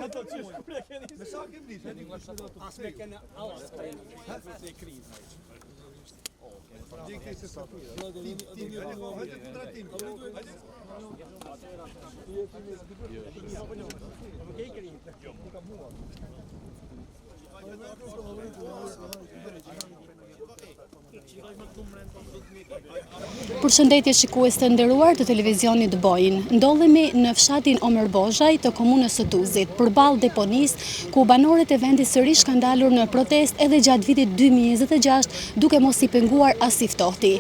Me sa kem nisur? As me kene alles te krizë. Dikti se sa tim, hajde kundra tim. Përshëndetje shikues të nderuar të televizionit Bojnë. Ndodhemi në fshatin Omer Bozhaj të komunës së Tuzit, përballë deponisë, ku banorët e vendit sërish kanë dalur në protestë edhe gjatë vitit 2026, duke mos i penguar as i ftohti.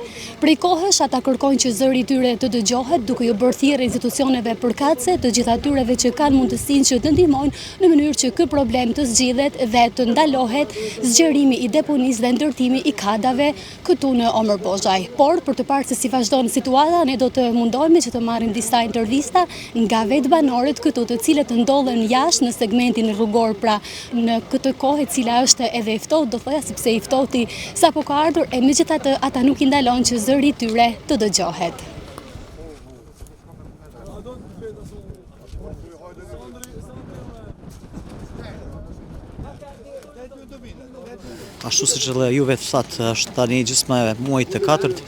Prej kohësh ata kërkojnë që zëri i tyre të dëgjohet, duke ju bërë thirrje institucioneve përkatëse, të gjithë atyreve që kanë mundësinë që të ndihmojnë në mënyrë që ky problem të zgjidhet dhe të ndalohet zgjerimi i deponisë dhe ndërtimi i kadave këtu në Omer Bozhaj. Por për të parë se si vazhdon situata, ne do të mundohemi që të marrim disa intervista nga vetë banorët këtu, të cilët ndodhen jashtë në segmentin rrugor, pra në këtë kohë e cila është edhe i ftohtë, do thoya sepse i ftohti sapo ka ardhur, e megjithatë ata nuk i ndalon që zëri i tyre të dëgjohet. Ashtu siç edhe ju vetë thatë, është tani gjysma e muajit të katërt,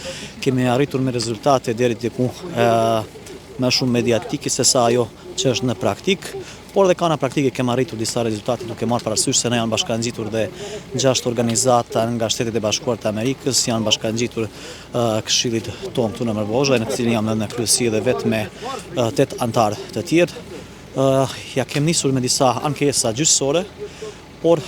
kemi arritur me rezultate deri diku më shumë mediatike se sa ajo që është në praktik, por dhe ka në praktike kemi arritur disa rezultate duke marrë parasysh se ne janë bashkangjitur dhe 6 organizata nga Shtetet e Bashkuara të Amerikës, janë bashkangjitur këshillit tonë këtu në Omer Bozhaj, në cilin jam në kryesi dhe vetë me 8 antarë të tjerë. Ja kemi nisur me disa ankesa gjyqësore, por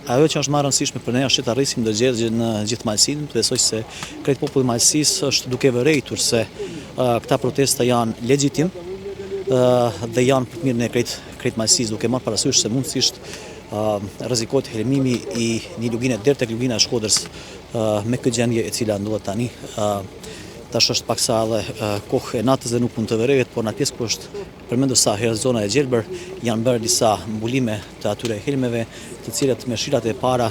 ajo që është më e rëndësishme për ne është që të arrisim ndërgjegjje në gjithë Malsinë. Besoj se krejt populli i Malsisë është duke vërejtur se këta protesta janë legjitim dhe janë për mirën e krejt Malsisë, duke marrë parasysh se mundësisht rrezikohet helmimi i një lugine deri tek lugina e Shkodrës me këtë gjendje e cila ndodhet tani. Tash është paksa edhe kohë e natës dhe nuk mund të vërehet, por në pjesë ku është përmendur sa herë zona e Gjelbër, janë bërë disa mbulime të atyre helmeve, të cilat me shirat e para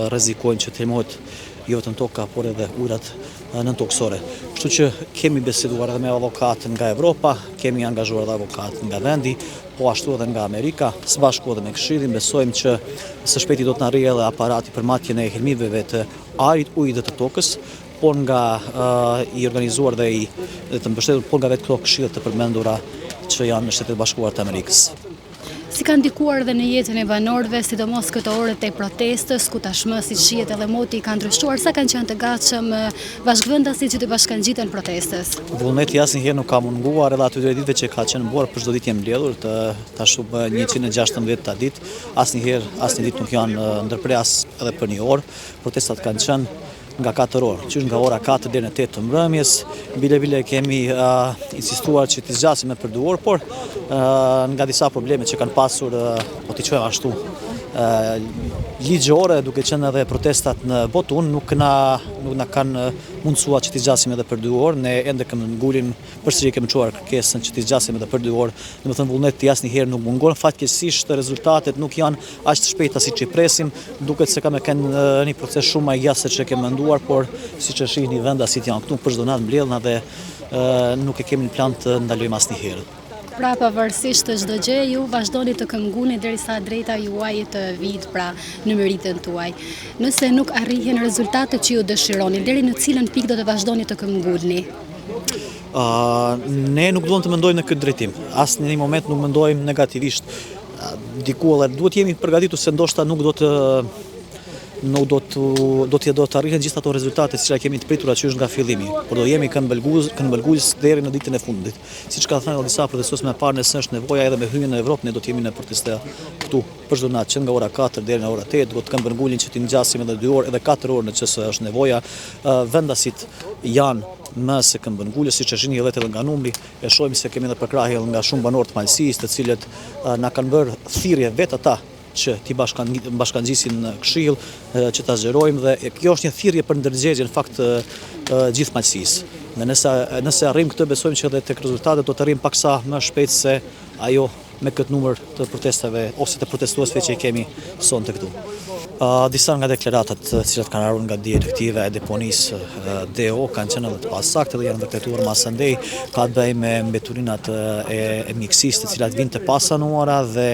rrezikojnë që të helmohet jo vetëm toka, por edhe ujërat nëntoksore. Kështu që kemi biseduar edhe me avokatë nga Evropa, kemi angazhuar edhe avokatë nga vendi, po ashtu edhe nga Amerika, së bashku edhe me Këshillin. Besojmë që së shpejti do të na arrijë edhe aparati për matjen e helmiveve të ajrit, ujit dhe të tokës, por nga i organizuar dhe të mbështetur, por nga vetë këto këshillet të përmendura që janë në Shtetet Bashkuara të Amerikës. Si ka ndikuar dhe në jetën e banorëve, sidomos këto orët e protestës, ku tashmë siç shihet edhe moti ka ndryshuar, sa kanë qenë të gatshëm bashkëvendasit që të bashkangjiten protestës? Vullneti asnjëherë nuk ka munguar, edhe aty ditëve që ka qenë mbuar për çdo ditë jam mbledhur, tashu 116 ditë, asnjë ditë nuk janë ndërpres edhe për një orë. Protestat kanë qenë nga 4 orë, qysh nga ora 4 deri në 8 të mbrëmjes. Bile kemi insistuar që të zgjasim për 2 orë, por nga disa probleme që kanë pasur, po t'i quajmë ashtu, ligjore, duke qenë edhe protestat në botun, nuk na kanë mundësuar që t'i zgjasim edhe për 2 orë. Ne ende kemi ngulin, përsëri kemi çuar kërkesën që t'i zgjasim edhe për 2 orë. Domethënë vullneti asnjëherë nuk mungon. Fatkeqësisht rezultatet nuk janë aq të shpejta siç i presim. Duket se kanë një proces shumë më i gjatë se ç'e kemi menduar, por siç e shihni vendasit janë këtu për çdo natë mbledhna dhe nuk e kemi në plan të ndalojmë asnjëherë. Pra pavarësisht të çdo gjë, ju vazhdoni të këmbguni derisa drejta juaj të vijë pra në meritën tuaj. Nëse nuk arrihen rezultatet që ju dëshironi, deri në cilën pikë do të vazhdoni të këmbgulni? Ne nuk duam të mendojmë në këtë drejtim. As në një moment nuk mendojmë negativisht. Diku edhe duhet jemi përgatitur se ndoshta nuk do të arrihen gjithë ato rezultate që kemi të pritura që është nga fillimi, por do jemi këmbëlgues deri në ditën e fundit. Siç ka thënë disa protestues më parë, nëse është nevoja edhe me hyrjen në Evropë, ne do të jemi në proteste këtu për çdo natë, që nga ora 4 deri në ora 8, do të këmbëlgulin që të ngjasim edhe 2 orë, edhe 4 orë nëse është nevoja. Vendasit janë më se këmbëlgulës, siç e shihni edhe nga numri, e shohim se kemi edhe përkrahje nga shumë banorë të Malsisë, të cilët na kanë bërë thirrje vetë ata që ti bashkangjisin në këshill, që ta zgjerojmë, dhe kjo është një thirrje për ndërgjegje në fakt gjithë Malsisë. Nëse arrijmë këtë, besojmë që edhe tek rezultatet do të arrijmë paksa më shpejt se ajo me këtë numër të protestave ose të protestuesve që i kemi sonte këtu. Disa nga deklaratat të cilat kanë ardhur nga direktiva e deponisë DO kanë qenë edhe të pasaktë dhe janë vërtetuar masandej, ka të bëjë me mbeturinat e mjekësisë të cilat vijnë të pasanuara dhe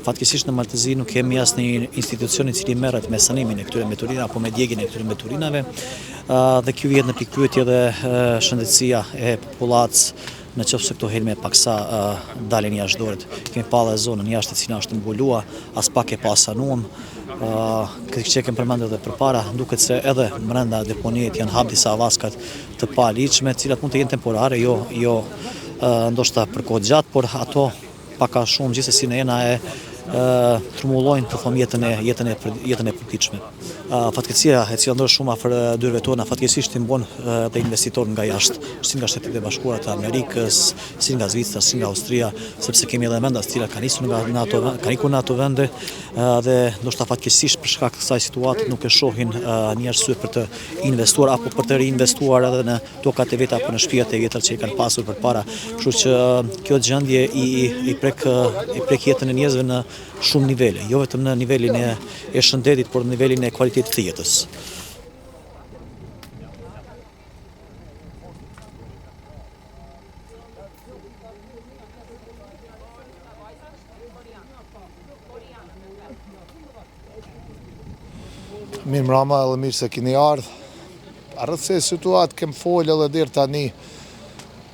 fatkeqësisht në Maltëzi nuk kemi asnjë institucion i cili merret me sanimin e këtyre mbeturinave apo me djegjen e këtyre mbeturinave dhe kjo vjen në pikpyetje dhe shëndetësia e popullatës në qoftë se këto helme paksa dalin jashtë dorët. Kemi pa dhe zonën jashtë e cila është mbuluar, as pak e pasanuam. Këtë që kemë përmendur edhe përpara, duket se edhe brenda deponijit janë hap disa vaskat të paligjshme, të cilat mund të jenë temporare, jo ndoshta për kohë gjatë, por ato pak a shumë gjithsesi në jena e trumullojnë të thom jetën e përditshme. Fatkeqësia e cila ndodh shumë afër dyrëve tona fatkeqësisht i mbon edhe investitorë nga jashtë, si nga Shtetet e Bashkuara të Amerikës, si nga Zvicra, si nga Austria, sepse kemi edhe venda të cilat kanë ikur në ato vende dhe ndoshta fatkeqësisht për shkak të kësaj situate nuk e shohin një arsye për të investuar apo për të reinvestuar edhe në tokat e veta apo në shtëpiat e vjetra që i kanë pasur përpara. Kështu që kjo gjendje i prek jetën e njerëzve në shumë nivele, jo vetëm në nivelin e shëndetit, por në nivelin e kualitetit të jetës. Mirë mrama edhe mirë se kini ardhë. Rreth se situatë kem folë edhe dirë tani,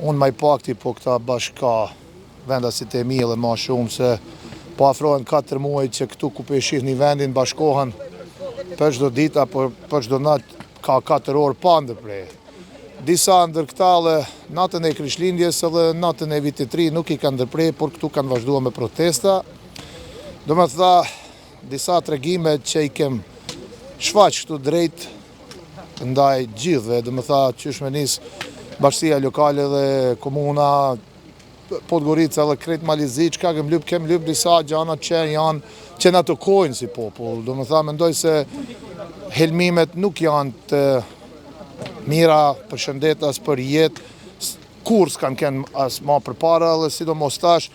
unë maj pakti po këta bashka vendasit e mi edhe ma shumë se po afrohen 4 muaj që këtu ku pe shih një vendin bashkohen për çdo ditë apo për çdo natë ka 4 orë pa ndërprej. Disa ndër këta dhe natën e Krishtlindjes edhe natën e Vitit të Ri nuk i kanë ndërprej, por këtu kanë vazhduar me protesta. Do me tha, disa tregime që i kem shfaq këtu drejt ndaj gjithve, do me tha qysh me nis bashkësia lokale dhe komuna Podgorica dhe Krejt Malizi, çka kem lyp disa gjana që janë në të kojnë si popull. Do me tha, mendoj se helmimet nuk janë të mira për shëndet as për jetë, kur s'kan kenë as ma për para dhe sidomos tash.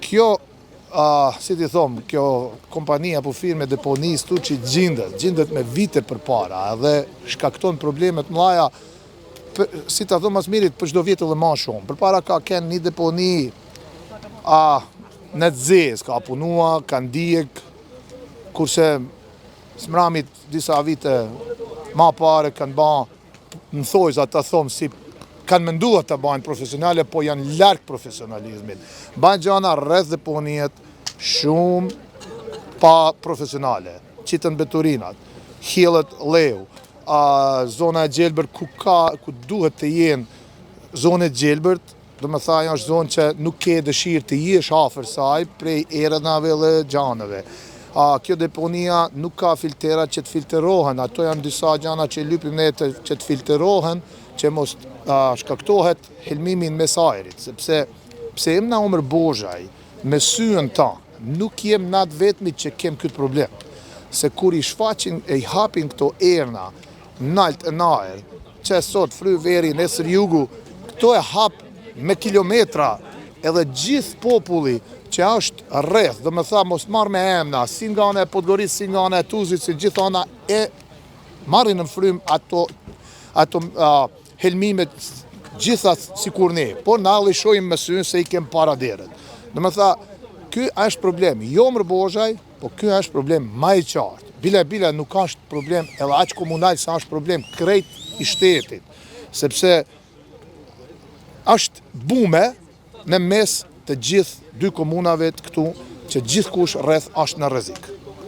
Kjo, si ti thom, kjo kompania apo firme deponis tu që gjendet me vite për para dhe shkakton problemet mëdha, si ta thom as mirit për çdo vjet edhe ma shumë. Përpara ka kenë një deponi në Zez, ka punua, kanë dijek, kurse smramit disa vite ma pare kanë ba në thojza ta thom si kanë mendua të bajnë profesionale, po janë larg profesionalizmit. Bajnë gjana rreth deponijet shumë pa profesionale, qitën beturinat, hillet leu, zona e Gjelbërt ku duhet të jenë zonë e Gjelbërt, do me tha është zonë që nuk ke dëshirë të jesh afër saj prej erënave dhe gjanëve. Kjo deponia nuk ka filtera që të filterohen, ato janë disa gjana që lypim ne që të filterohen, që mos shkaktohet helmimin mes ajrit, sepse pse jem na Omer Bozhaj, me syën ta, nuk jem natë vetmi që kem këtë problem. Se kur i shfaqin e i hapin këto erna, nalt e najer, që sot fry veri nesër jugu, këto e hap me kilometra edhe gjithë populli që është rreth, do me tha mos marrë me emna, si nga ana e Podgorisë, si nga ana e Tuzit, si gjithë ana e marrin në frym ato helmimet gjitha si kur ne, por na i shojmë me synë se i kem para deret. Do me tha, ky është problem, jo Omer Bozhaj, po ky është problem ma i qartë. Bila nuk është problem edhe aq komunal sa është problem krejt i shtetit, sepse është bume në mes të gjithë 2 komunave të këtu që gjithkush rreth është në rrezik.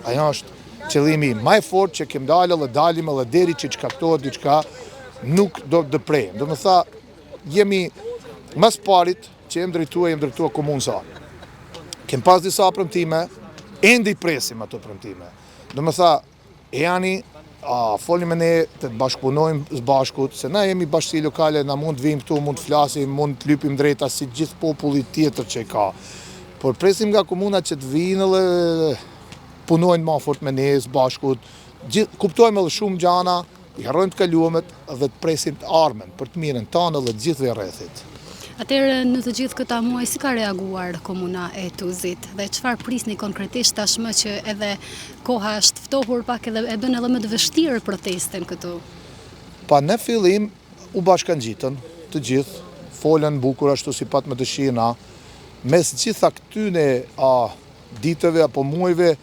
Ajo është qëllimi më i fortë që kem dalë dhe dalim edhe deri që shkaktohet diçka nuk do të dëprejmë. Do me tha, jemi mas parit që jem drejtua komunën sa. Kem pas disa premtime, ende i presim ato premtime. Do me tha, folim e ne të bashkëpunojmë së bashkut, se na jemi bashkësi lokale, na mund të vim këtu, mund të flasim, mund të lypim drejta si gjithë populli tjetër që ka. Por presim nga komuna që të vinë dhe punojnë ma fort me ne së bashkut, kuptojmë edhe shumë gjana, i harrojmë të kaluamet dhe të presim të armen për të mirën tanë dhe të gjithëve rrethit. Atëherë në të gjithë këta muaj si ka reaguar komuna e Tuzit dhe çfarë prisni konkretisht tashmë që edhe koha është ftohur pak edhe e bën edhe më të vështirë protesten këtu? Pa në fillim u bashkangjitën të gjithë, folën bukur ashtu si pat më dëshirë na, mes gjitha këtyne ditëve apo muajve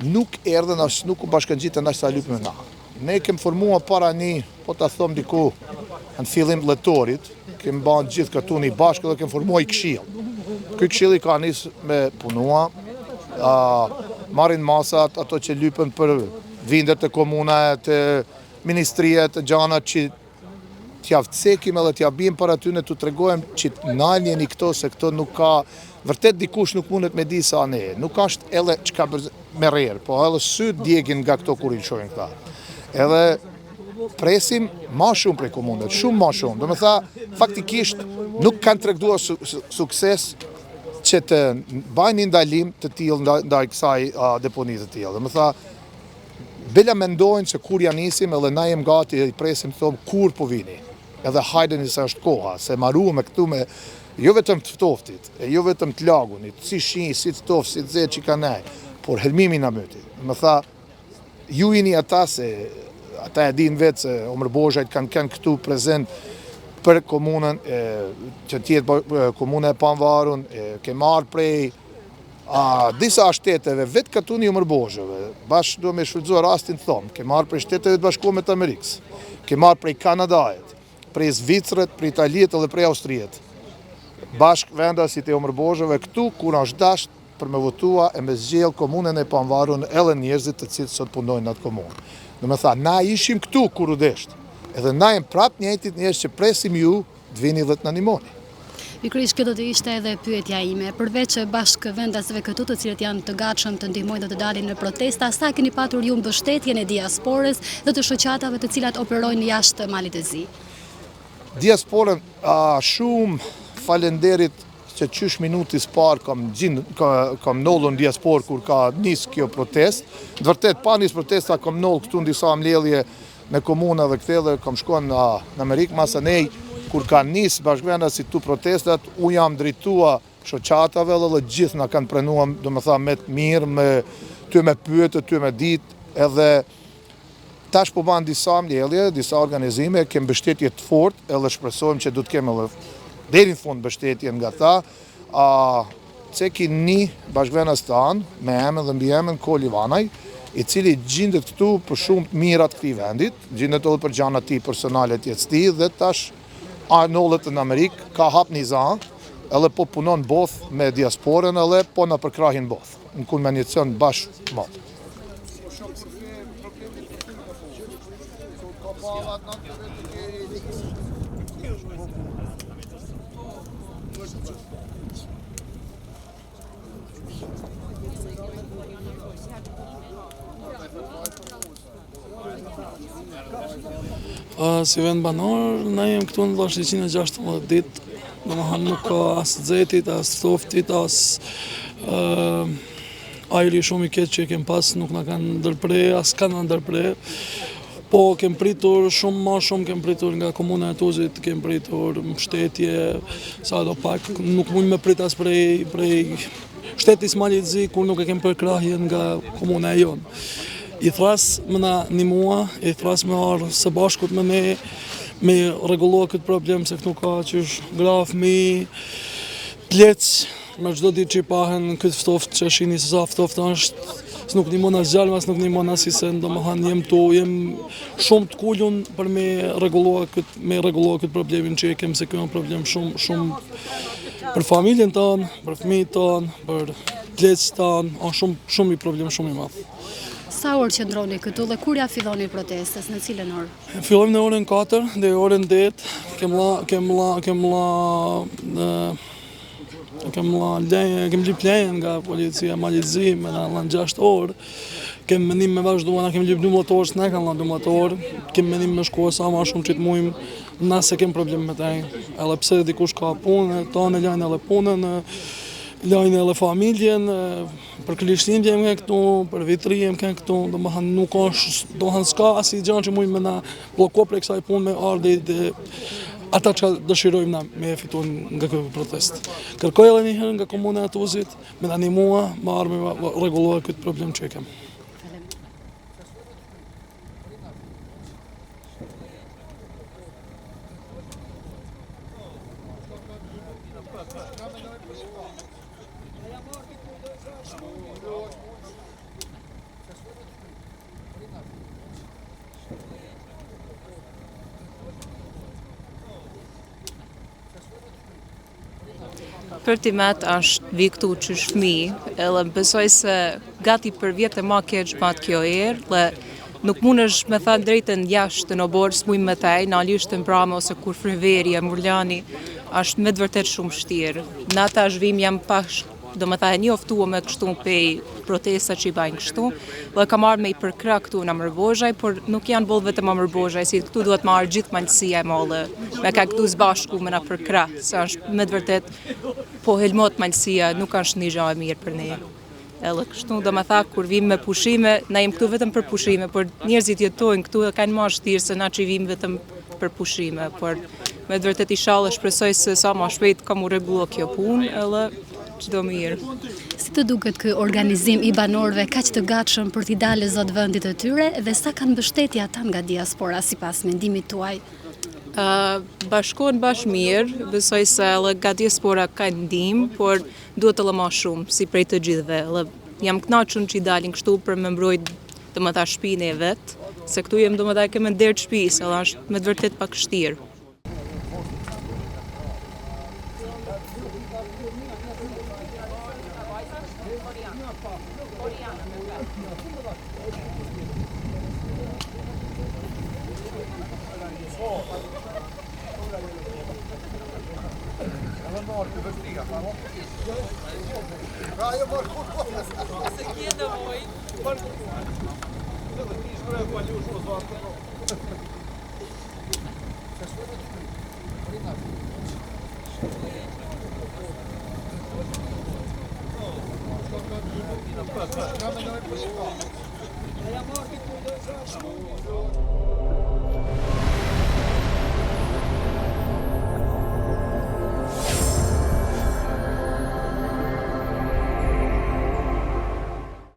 nuk erdhen as nuk u bashkangjitën as sa lypë me na. Ne kem formua para një, po ta thom diku në fillim të dhjetorit, kem bën gjithë këtu një bashkë dhe kem formua i këshill. Ky këshilli ka nisë me punua, marrin masat ato që lypen për vindet e komunave, të ministria, të gjana që t'ja vcekim edhe t'ja bim për aty në të tregojmë që t'naljen i këto se këto nuk ka, vërtet dikush nuk mundet me di sa ne, nuk ashtë edhe që ka me rerë, po edhe syt djegin nga këto kur i lëshojnë këta. Edhe presim ma shumë prej komunët, shumë ma shumë. Do me tha, faktikisht nuk kanë tregduar sukses që të bajnë një ndalim të tillë ndaj kësaj deponit të tillë. Do me tha, bela mendojnë se kur janë nisim edhe na jem gati i presim të thomë kur po vini. Edhe hajdeni se është koha, se marruam me këtu me jo vetëm të ftoftit, e jo vetëm të lagunit, si shinj, si të toft, si të zet që ka nej, por helmimi na mëti. Do me tha, ju jeni ata se ata e din vetë se Omër Bozhajt kanë këtu prezent për komunën, që tjetë komune e Panvarun, ke marrë prej disa shteteve, vetë këtu një Omër Bozhëve, bashkë do me shfrytëzuar rastin të thomë, ke marrë prej shteteve të bashkuara të Amerikës, ke marrë prej Kanadajt, prej Zvicrët, prej Italijet edhe prej Austrijet. Bashkë vendasit e Omër Bozhëve këtu, kur është dasht për me votua e me zgjell komunën e Panvarun edhe njerëzit të cilët sot punojnë në atë komunë. Do me tha, na ishim këtu kur u desht, edhe na jem prap njëjtit njerëz që presim ju të vini dhe të na ndihmoni. Pikërisht kjo do të ishte edhe pyetja ime, përveç bashkë vendasve këtu të cilët janë të gatshëm të ndihmojnë dhe të dalin në protesta, sa keni patur ju mbështetjen e diasporës dhe të shoqatave të cilat operojnë jashtë malit të zi? Diasporën shumë falenderit që qysh minutis parë kam nollur në diasporë kur ka nis kjo protest. Në vërtet, pa nis protesta, kam nollë këtu në disa mbledhje me komuna dhe këthe dhe kam shkuar në Amerikë, masa nej, kur ka nis bashkëvendasit tu protestat, u jam drejtua shoqatave dhe gjithë na kanë pranuar, do me tha, me të mirë, ty me pyet, ty me ditë, edhe tash po ban disa mbledhje, disa organizime, kem mbështetje të fortë, edhe shpresojmë që do të kemë edhe deri në fund mbështetjen nga ta, ceki një bashkëvenas të anë, me emën dhe mbi emën Koli Vanaj, i cili gjendet këtu për shumë të mirat këtij vendit, gjendet edhe për gjana ti personale të jetës ti, dhe tash nollet në Amerikë, ka hap një zanë, edhe po punon both me diasporën, edhe po në përkrahin both, në kulminacion bashkë matë. Si vend banor, na jem këtu në Vllazë 116 ditë, domethënë nuk ka as xetit, as ftoftit, as ajri shumë i keq që kem pas nuk na kanë ndërpre, as kanë ndërpre. Po kem pritur shumë më shumë, kem pritur nga komuna e Tuzit, kem pritur mbështetje, sa do pak, nuk mund me prit as prej shtetit Malit të Zi, kur nuk e kem përkrahjen nga komuna e jonë. I thras më na ndihmua, i thras me ardhë së bashkut me ne, me rregulluar këtë problem se këtu ka qysh gra, fëmijë, plec, me çdo ditë që i pahen këtë ftoft që shihni se sa ftoft është, s'nuk ndihmon as gjalma, s'nuk ndihmon as se domethënë jem shumë të kulun për me rregulluar këtë problemin që kem, se ky është problem shumë për familjen tonë, për fëmijët tonë, për plecët tonë, është shumë i problem shumë i madh. Sa orë qëndroni këtu dhe kur ja filloni protestës, në cilën orë? Fillojmë në orën 4 dhe orën 8, kem lyp lejen nga policia Malit të Zi, me na lanë 6 orë, kem mendim me vazhduar, na kem lyp 12 orë, s'na kanë lanë 12 orë, kem mendim me shkuar sa më shumë që të mujmë, na se kem problem me taj, edhe pse dikush ka punë, tonë lajnë edhe punën, lajnë edhe familjen, për krishtin jem këtu, për vitri jem këtu, domethënë nuk është, domethënë s'ka asnjë gjë që mund më na bllokoj për kësaj punë me ardhi ata që dëshirojmë na me e fitu nga kjo protest. Kërkoj edhe një herë nga komuna e Tuzit me na animua me arme rregulluar këtë problem që e kem. Për t'i met është vi këtu që shmi, edhe besoj se gati për vjetë e ma keq pat kjo erë, dhe nuk mund është me thënë drejtën jashtë në borë, s'muj me tej, në alisht të mbrame ose kur friveri, Murljani, është me dëvërtet shumë shtirë. Në ata zhvim jam pash, do me thënë njoftua me kështu pej protesta që i bajnë kështu, dhe kam arë me i përkra këtu në Amërbozhaj, por nuk janë bolë vetëm Amërbozhaj, si këtu duhet ma arë gjithë malësia e mollë, me ka këtu zbashku me na përkra, se është me dëvërtet po helmot malësia nuk është një gjë e mirë për ne. Edhe kështu do me tha, kur vim me pushime, na jem këtu vetëm për pushime, por njerëzit jetojnë këtu e kanë ma shtirë se na që vim vetëm për pushime, por me vërtet inshallah shpresoj se sa ma shpejt ka mu rregullo kjo punë, edhe çdo mirë. Si të duket ky organizim i banorëve kaq të gatshëm për t'i dalë zot vendit të tyre dhe sa kanë mbështetje ata nga diaspora sipas mendimit tuaj? Bashkohen bashkë mirë, besoj se edhe nga diaspora ka ndihmë, por duhet edhe më shumë, si prej të gjithëve. Jam kënaqur që i dalin kështu për me mbrojt domethënë shtëpinë e vet, se këtu jem domethënë kemë derë shtëpisë, edhe është me të vërtet pak vështirë. Ja,